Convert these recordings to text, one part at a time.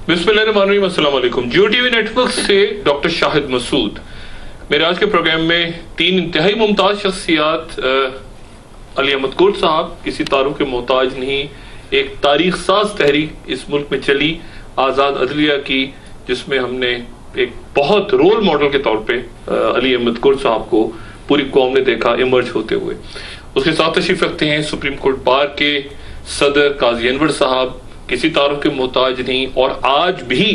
बिस्मिल्लाहिर्रहमानिर्रहीम, अस्सलाम वालेकुम। जियो टीवी नेटवर्क से डॉक्टर शाहिद मसूद। मेरे आज के प्रोग्राम में तीन इंतहाई मुमताज शख्सियात, अली अहमद कुर्द साहब, किसी तारुफ के मोहताज नहीं, एक तारीख साज तहरीक इस मुल्क में चली, आज़ाद अदलिया की, जिसमें हमने एक बहुत रोल मॉडल के तौर पे अली अहमद कुर्द साहब को पूरी कौम ने देखा इमर्ज होते हुए। उसके साथ तशरीफ रखते हैं सुप्रीम कोर्ट बार के सदर काजी अनवर साहब, किसी तारुफ के मोहताज नहीं, और आज भी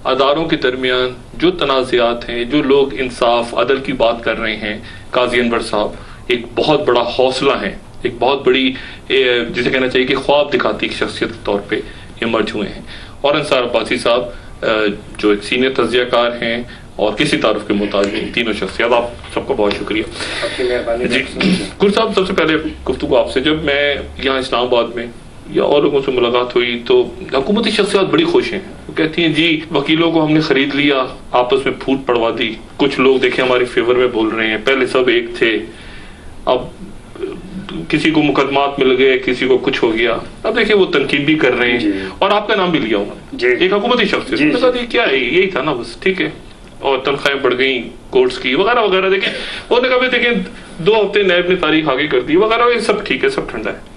अदारों के दरमियान जो तनाज़ात हैं, जो लोग इंसाफ अदल की बात कर रहे हैं, काजी अनवर साहब एक बहुत बड़ा हौसला है, एक बहुत बड़ी जिसे कहना चाहिए कि ख्वाब दिखाती शख्सियत के तौर पे इमर्ज हुए हैं। और अंसार अब्बासी साहब जो एक सीनियर तज्जियाकार हैं और किसी तारुफ के मोहताज नहीं, तीनों शख्सियत। आप सबका बहुत शुक्रिया जी। कुर्द साहब, सबसे पहले गुफ्तगू आपसे, जब मैं यहाँ इस्लामाबाद में या और लोगों से मुलाकात हुई तो हुकूमती शख्सियत बड़ी खुश हैं। वो कहती हैं जी वकीलों को हमने खरीद लिया, आपस में फूट पड़वा दी, कुछ लोग देखे हमारे फेवर में बोल रहे हैं, पहले सब एक थे, अब किसी को मुकदमात मिल गए, किसी को कुछ हो गया, अब देखिए वो तनकीद भी कर रहे हैं और आपका नाम भी लिया उन्होंने, एक हुकूमती शख्सियत। क्या है, यही था ना बस, ठीक है, और तनख्वाहें बढ़ गई कोर्ट्स की वगैरह वगैरह। देखें उन्होंने कहा देखें 2 हफ्ते नैब ने तारीख आगे कर दी वगैरह, सब ठीक है, सब ठंडा है।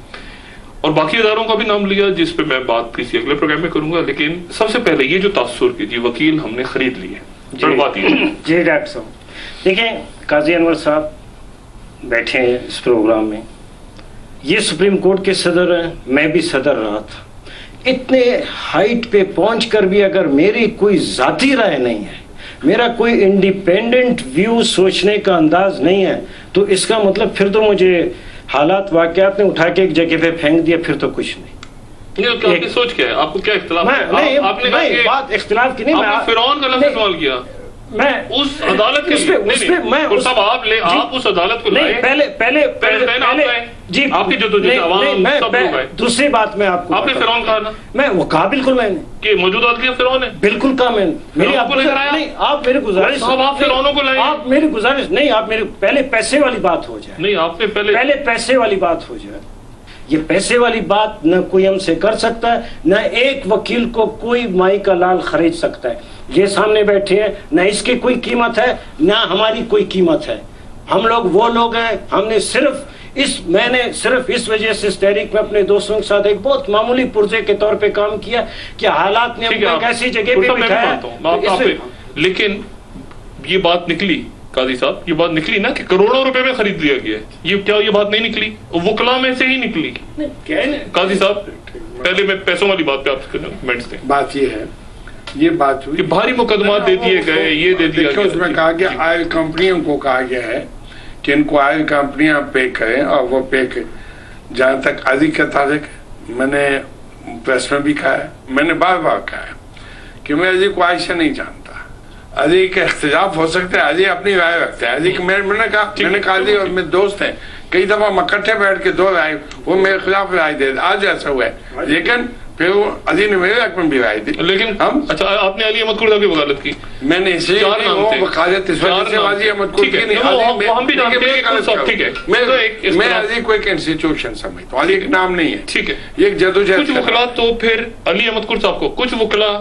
और बाकी अदारों का भी नाम लिया जिस पे मैं बात किसी अगले प्रोग्राम में करूंगा, लेकिन सबसे पहले ये जो तासुर की जी वकील हमने खरीद लिए जी डॉक्टर साहब, देखें काजी अनवर साहब बैठे हैं इस प्रोग्राम में, ये सुप्रीम कोर्ट के सदर हैं, मैं भी सदर रहा था। इतने हाइट पे पहुंचकर भी अगर मेरी कोई जाती राय नहीं है, मेरा कोई इंडिपेंडेंट व्यू सोचने का अंदाज नहीं है, तो इसका मतलब फिर तो मुझे हालात वाकयात ने उठा के एक जगह पे फेंक दिया, फिर तो कुछ नहीं। आपकी सोच क्या है, आपको क्या इख्तिलाफ है? आपने बात इख्तिलाफ की नहीं, आपने फिरौन का लफ्ज़ इस्तेमाल किया, मैं उस अदालत के आप उस अदालत को लाए, पहले जी आपकी जो दूसरी बात मैं आपको, आपने फिरौन कहा ना, मैं वो कहा बिल्कुल मैंने कि मौजूदा अदलिया फिरौन है, बिल्कुल कहा मैंने। मेरी आपको नहीं, आप मेरी गुजारिश, आप फिरौनों को लाए, आप मेरी गुजारिश नहीं, आप मेरे पहले पैसे वाली बात हो जाए, नहीं आपने पहले पैसे वाली बात हो जाए। ये पैसे वाली बात न कोई हमसे कर सकता है, न एक वकील को कोई माई का लाल खरीद सकता है। ये सामने बैठे हैं, न इसकी कोई कीमत है, न हमारी कोई कीमत है। हम लोग वो लोग हैं, मैंने सिर्फ इस वजह से इस तहरीक में अपने दोस्तों के साथ एक बहुत मामूली पुर्जे के तौर पे काम किया कि हालात ने एक ऐसी जगह पे बिठाया। लेकिन ये बात निकली काजी साहब, ये बात निकली ना कि करोड़ों रुपए में खरीद लिया गया है, ये क्या ये बात नहीं निकली? वकला में से ही निकली। काजी साहब, पहले मैं पैसों वाली बात पे आपके कमेंट्स दें। बात ये है, ये बात हुई कि भारी मुकदमा दे दिए गए, ये दे दिया गया, उसमें कहा गया ऑयल कंपनियों को कहा गया है कि इनको ऑयल कंपनियां पे करें, और वो पे करें। जहां तक अली का ताल्लुक, मैंने प्रेस में भी कहा है, मैंने बार बार कहा है कि मैं अली को आज से नहीं जानता। अली के इख्तिलाफ हो सकते हैं, अली अपनी राय रखते हैं। अली मैंने कहा अली और मेरे दोस्त हैं, कई दफा इकट्ठे बैठ के 2 राय, वो मेरे खिलाफ राय दे, आज ऐसा हुआ है, लेकिन फिर वो अली ने मेरे हक में भी राय दी। लेकिन हम अच्छा, आपने अली अहमद कुर्द की वकालत की? मैंने इसलिए वकालत इस वजह से अली अहमद कुर्द की नहीं, हम भी जानते हैं, ठीक है, मैं अली को एक इंस्टीट्यूशन समझता हूँ, अली एक नाम नहीं है, ठीक है, ये एक जदोजहद। कुछ वकला तो फिर अली अहमद कुर्द साहब को, कुछ वकला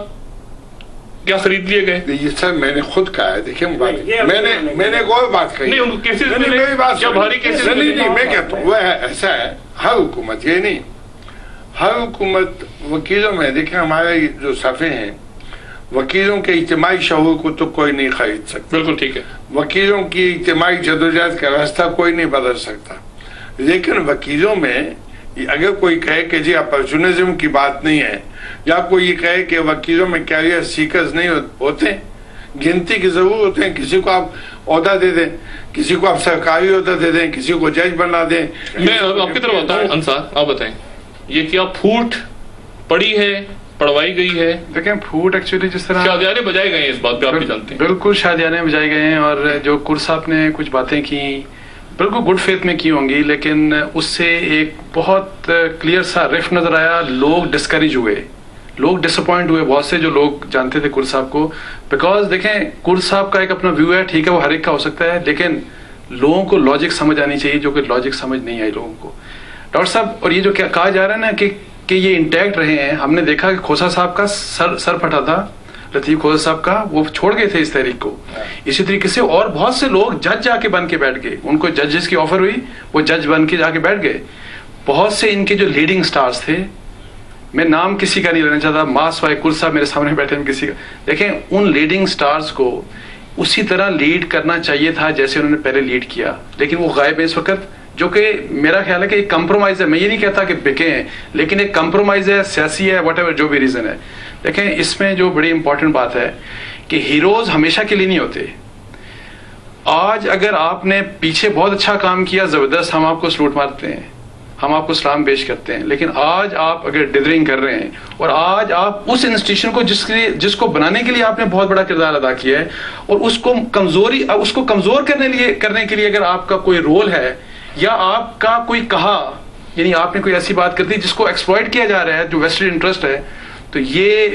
क्या खरीद लिए गए? ये सर मैंने खुद कहा है, देखिए मैंने एक और बात कही, नहीं केसेस मेरी बात भारी केसेस नहीं, मैं कहता हूँ वो ऐसा है, हर हुकूमत, ये नहीं हर हुकूमत वकीलों में, देखें हमारे जो सफ़े हैं, वकीलों के इज्तिमाई शऊर को तो कोई नहीं खरीद सकता, बिल्कुल ठीक है, वकीलों की इज्तिमाई जदोजहद का रास्ता कोई नहीं बदल सकता। लेकिन वकीलों में अगर कोई कहे कि जी अपॉर्चुनिज्म की बात नहीं है, या कोई ये कहे कि वकीलों में कैरियर सीकर्स नहीं होते, गिनती के जरूर होते हैं, किसी को आप ओहदा दे दें, किसी को आप सरकारी ओहदा दे दें, किसी को जज बना दें। मैं आपकी तरफ बताऊं, अंसार आप बताएं, ये क्या फूट पड़ी है, पढ़वाई गई है? देखें फूट एक्चुअली जिस तरह शादियाने बजाए गए हैं, इस बात पे आप भी जानते हैं, बिल्कुल शादियाने बजाए गए हैं, और जो कुर्द साहब ने कुछ बातें की बिल्कुल गुड फेथ में की होंगी, लेकिन उससे एक बहुत क्लियर सा रिफ नजर आया, लोग डिस्करेज हुए, लोग डिसअपॉइंट हुए, बहुत से जो लोग जानते थे कुर्द साहब को, बिकॉज देखें कुर्द साहब का एक अपना व्यू है, ठीक है, वो हर एक का हो सकता है, लेकिन लोगों को लॉजिक समझ आनी चाहिए, जो कि लॉजिक समझ नहीं आई लोगों को, डॉक्टर साहब। और ये जो क्या कहा जा रहा है ना कि کہ یہ انٹیکٹ رہے ہیں. ہم نے دیکھا کہ کھوسا صاحب کا سر پھٹا تھا, لطیف کھوسا صاحب کا, وہ چھوڑ گئے تھے اس تحریک کو. اسی طریقے سے اور بہت سے لوگ جج جا کے بن کے بیٹھ گئے, ان کو ججز کی آفر ہوئی, وہ جج بن کے جا کے بیٹھ گئے. بہت سے ان کے جو لیڈنگ سٹارز تھے, میں نام کسی کا نہیں لینا چاہتا, ماس وائی کل صاحب میرے سامنے بیٹھے ہیں کسی کا, دیکھیں ان لیڈنگ سٹارز کو اسی طرح لیڈ کرنا چاہیے تھا جیسے انہوں نے پہلے لیڈ کیا, لیکن وہ غائب ہے اس وقت, جو کہ میرا خیال ہے کہ ایک کمپرومائز ہے. میں یہ نہیں کہتا کہ بکے ہیں, لیکن ایک کمپرومائز ہے, سیاسی ہے, واٹ ایور جو بھی ریزن ہے. دیکھیں اس میں جو بڑی امپورٹنٹ بات ہے کہ ہیروز ہمیشہ کے لیے نہیں ہوتے. آج اگر آپ نے پیچھے بہت اچھا کام کیا, زبردست, ہم آپ کو سلوٹ مارتے ہیں, ہم آپ کو سلام پیش کرتے ہیں, لیکن آج آپ اگر ڈدرنگ کر رہے ہیں اور آج آپ اس انسٹیٹیوشن کو جس کو بنانے کے لیے آپ نے بہت بڑا کردار ادا کیا ہے, اور اس کو کمزور کرنے کے لیے اگر آپ کا کوئی رول ہے یا آپ کا کوئی کہا, یعنی آپ نے کوئی ایسی بات کر دی جس کو ایکسپلائٹ کیا جا رہا ہے, جو ویسٹڈ انٹرسٹ ہے, تو یہ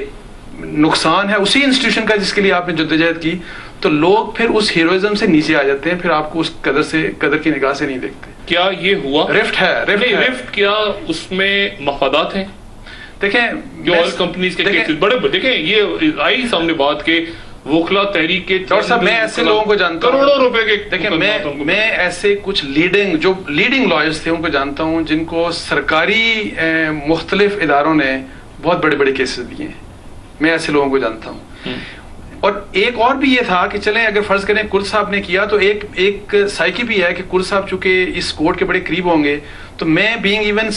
نقصان ہے اسی انسٹیٹیوشن کا جس کے لیے آپ نے جدوجہد کی. تو لوگ پھر اس ہیروئزم سے نیچے آ جاتے ہیں, پھر آپ کو اس قدر کی نگاہ سے نہیں دیکھتے. کیا یہ ہوا رفٹ ہے؟ رفٹ کیا اس میں مفادات ہیں؟ دیکھیں جو آئل کمپنیز کے کیسز بڑے, دیکھیں یہ آئی سامنے بات کہ وکلا تحریک کے, ڈاکٹر صاحب میں ایسے لوگوں کو جانتا ہوں, کروڑوں روپے کے, دیکھیں میں ایسے کچھ لیڈنگ لائرز تھے ان کو جانتا ہوں جن کو سرکاری مختلف اداروں نے بہت بڑے بڑے کیسز دیے ہیں. میں ایسے لوگوں کو جانتا ہوں. اور ایک اور بھی یہ تھا کہ چلیں اگر فرض کریں کل صاحب نے کیا, تو ایک سائیکی بھی ہے کہ کل صاحب چونکہ اس کورٹ کے بڑے قریب ہوں گے, تو میں بینگ ایون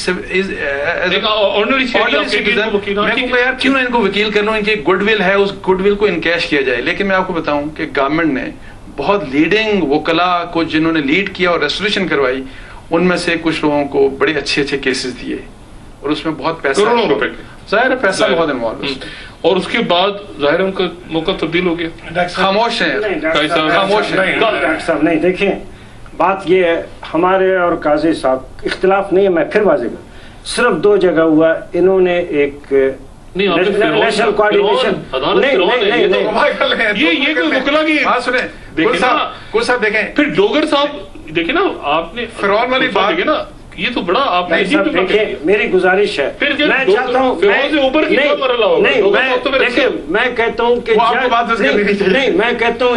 میں یار کیوں نہ ان کو وکیل کر لوں, ان کی گڈ ول ہے, اس گڈ ول کو انکیش کیا جائے. لیکن میں آپ کو بتاؤں کہ گورنمنٹ نے بہت لیڈنگ وکلا کو جنہوں نے لیڈ کیا اور ریسٹوریشن کروائی, ان میں سے کچھ لوگوں کو بڑے اچھے کیسز دیے, اور اس میں بہت پیسہ, کروڑوں روپے, ظاہر ہے پیسہ بہت انوالو ہے. اور اس کے بعد ظاہر ان کا موقع تبدیل ہو گیا. خاموش ہیں, خاموش ہیں. ڈاکٹر صاحب نہیں, دیکھیں بات یہ ہے, ہمارے اور قاضی صاحب اختلاف نہیں ہے, میں پھر واضح کروں, صرف 2 جگہ ہوا. انہوں نے ایک نیشنل کوآرڈینیشن دیکھیں, پھر ڈوگر صاحب دیکھیں نا, آپ نے فرعون والی بات دیکھیں نا, یہ تو بڑا آپ نے میری گزارش ہے, میں چاہتا ہوں میں کہتا ہوں کہ نہیں, میں کہتا ہوں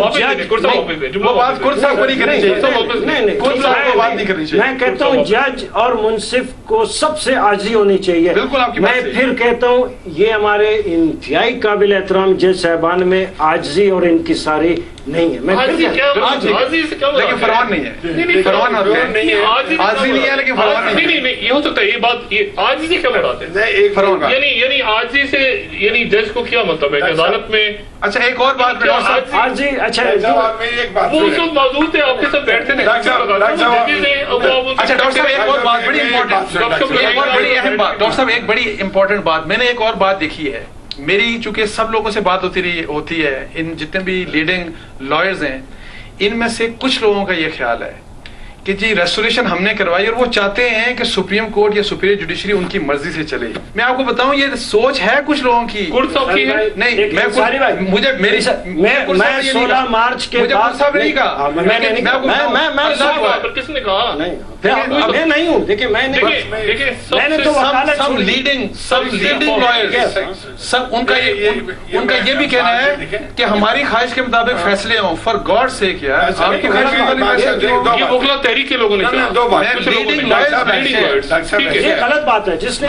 میں کہتا ہوں جج اور منصف کو سب سے عاجزی ہونی چاہیے. میں پھر کہتا ہوں یہ ہمارے انتہائی قابل احترام جج صاحبان میں عاجزی اور انکساری نہیں ہے. لیکن فرعون نہیں ہے, فرعون عاجزی نہیں ہے, لیکن نہیں, یہ ہو سکتا ہے. یہ بات یہ عاجزی کیا بڑھاتے ہیں, یعنی عاجزی سے یعنی جج کو کیا مطلب ہے کہ عدالت میں. اچھا ایک اور بات, عاجزی, اچھا وہ سب موجود تھے, آپ کے ساتھ بیٹھتے تھے. اچھا ڈاکٹر صاحب ایک اور بات بڑی امپورٹنٹ, بڑی اہم بات, ڈاکٹر صاحب ایک بڑی امپورٹنٹ بات, میں نے ایک اور بات دیکھی ہے میری, چونکہ سب لوگوں سے بات ہوتی ہے, ان جتنے بھی لیڈنگ لائرز ہیں, ان میں سے کچھ لوگوں کا یہ خیال ہے کہ جی ریسٹوریشن ہم نے کروائی اور وہ چاہتے ہیں کہ سپریم کورٹ یا سپیریئر جوڈیشری ان کی مرضی سے چلے. میں آپ کو بتاؤں یہ سوچ ہے کچھ لوگوں کی. نہیں, میں 16 مارچ کے بعد نہیں کہا, کس نے کہا میں نہیں ہوں. دیکھیں میں نے تو سب لیڈنگ لائرز, سب ان کا یہ بھی کہنا ہے کہ ہماری خواہش کے مطابق فیصلے ہوں. فار گاڈ سیک یار, آپ کی خواہش تحریک کے لوگوں نے یہ غلط بات ہے جس نے.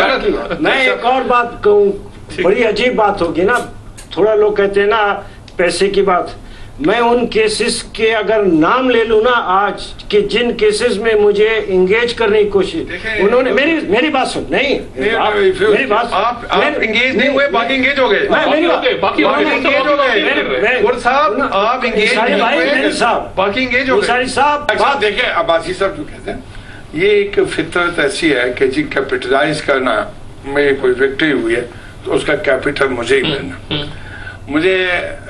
میں ایک اور بات کہوں, بڑی عجیب بات ہوگی نا, تھوڑا لوگ کہتے ہیں نا پیسے کی بات, میں ان کیسز کے اگر نام لے لوں نا آج کہ جن کیسز میں مجھے انگیج کرنے کی کوشش, انہوں نے میری بات سن, نہیں میری بات, آپ انگیج نہیں ہوئے, باقی انگیج ہو گئے, باقی انگیج ہو گئے, صاحب آپ انگیج نہیں ہوئے, باقی انگیج ہو گئے. صاحب دیکھیں, عباسی صاحب جو کہتے ہیں یہ ایک فطرت ایسی ہے کہ جی کیپٹلائز کرنا میں کوئی وکٹری ہوئی ہے تو اس کا کیپٹل مجھے ہی ملنا. مجھے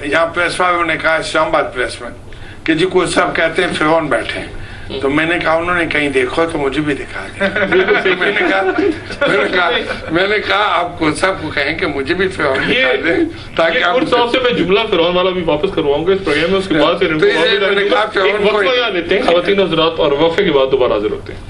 یہاں پریس والوں نے کہا اسلام آباد پریس میں کہ جی کوئی صاحب کہتے ہیں فرعون بیٹھے ہیں, تو میں نے کہا انہوں نے کہیں دیکھو تو مجھے بھی دکھا دیا. میں نے کہا آپ کو صاحب کو کہیں کہ مجھے بھی فرعون دکھا دیں, تاکہ آپ صاحب سے میں جملہ فرعون والا بھی واپس کرواؤں گا اس پروگرام میں. اس کے بعد پھر خواتین حضرات اور وقفے کے بعد دوبارہ حاضر ہوتے ہیں.